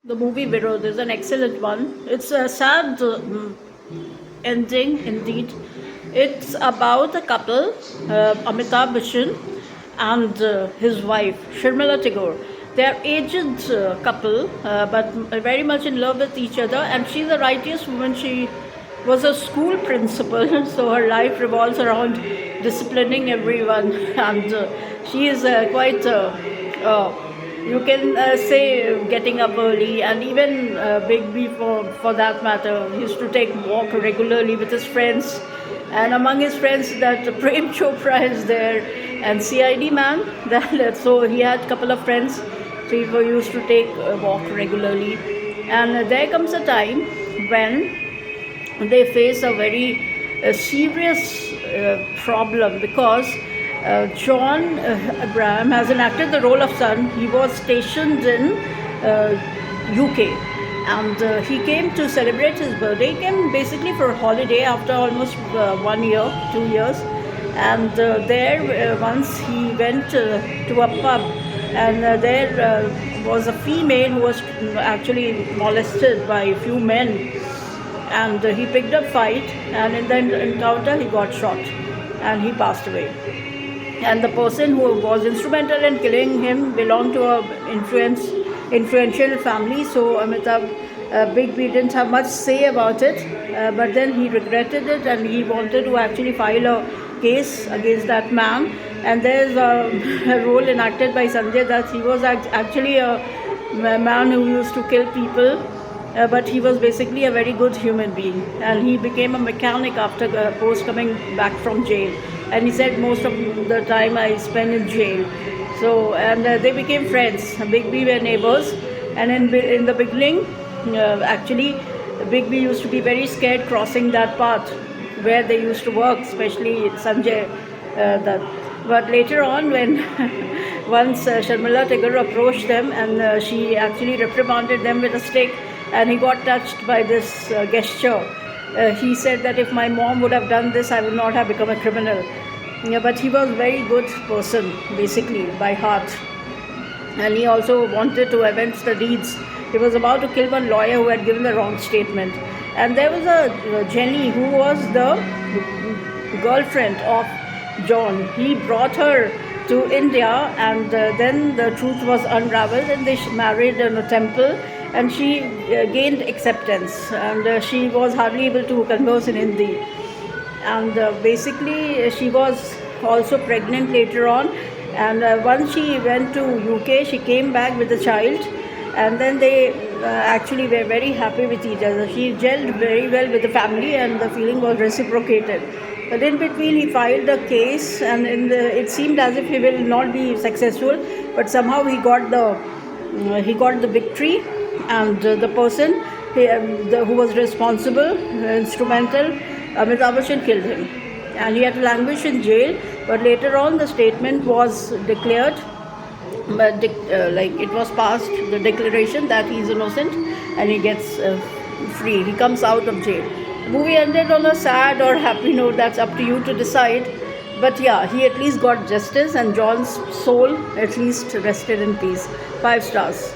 The movie Virod is an excellent one. It's a sad ending indeed. It's about a couple, Amitabh Bachchan and his wife, Sharmila Tagore. They're aged couple, but very much in love with each other. And she's a righteous woman. She was a school principal, so her life revolves around disciplining everyone. And she is quite you can say getting up early, and even Big B for that matter, he used to take walk regularly with his friends, and among his friends that Prem Chopra is there, and CID man. That so he had a couple of friends, so he used to take a walk regularly, and there comes a time when they face a very serious problem because John Abraham has enacted the role of son. He was stationed in UK, and he came to celebrate his birthday. He came basically for a holiday after almost 1 year, 2 years, and there once he went to a pub, and there was a female who was actually molested by a few men, and he picked up fight, and in the encounter he got shot and he passed away. And the person who was instrumental in killing him belonged to a influential family, so Amitabh Big B didn't have much say about it, but then he regretted it and he wanted to actually file a case against that man. And there's a role enacted by Sanjay Dutt. He was actually a man who used to kill people, but he was basically a very good human being, and he became a mechanic after post coming back from jail. And he said most of the time I spent in jail. So and they became friends. Big B were neighbors, and in the beginning, actually, Big B used to be very scared crossing that path where they used to work, especially Sanjay Dutt. But later on, when once Sharmila Tagore approached them, and she actually reprimanded them with a stick, and he got touched by this gesture. He said that if my mom would have done this, I would not have become a criminal. Yeah, but he was a very good person, basically, by heart. And he also wanted to avenge the deeds. He was about to kill one lawyer who had given the wrong statement. And there was a Jenny who was the girlfriend of John. He brought her to India, and then the truth was unraveled, and they married in a temple, and she gained acceptance, and she was hardly able to converse in Hindi. And basically, she was also pregnant later on, and once she went to UK, she came back with a child, and then they actually were very happy with each other. She gelled very well with the family, and the feeling was reciprocated. But in between, he filed a case, and it seemed as if he will not be successful. But somehow he got the victory, and the person who was responsible, instrumental, Amitabh Bachchan killed him, and he had to languish in jail. But later on, the statement was declared, but it was passed, the declaration that he is innocent, and he gets free. He comes out of jail. The movie ended on a sad or happy note. That's up to you to decide. But yeah, he at least got justice, and John's soul at least rested in peace. 5 stars.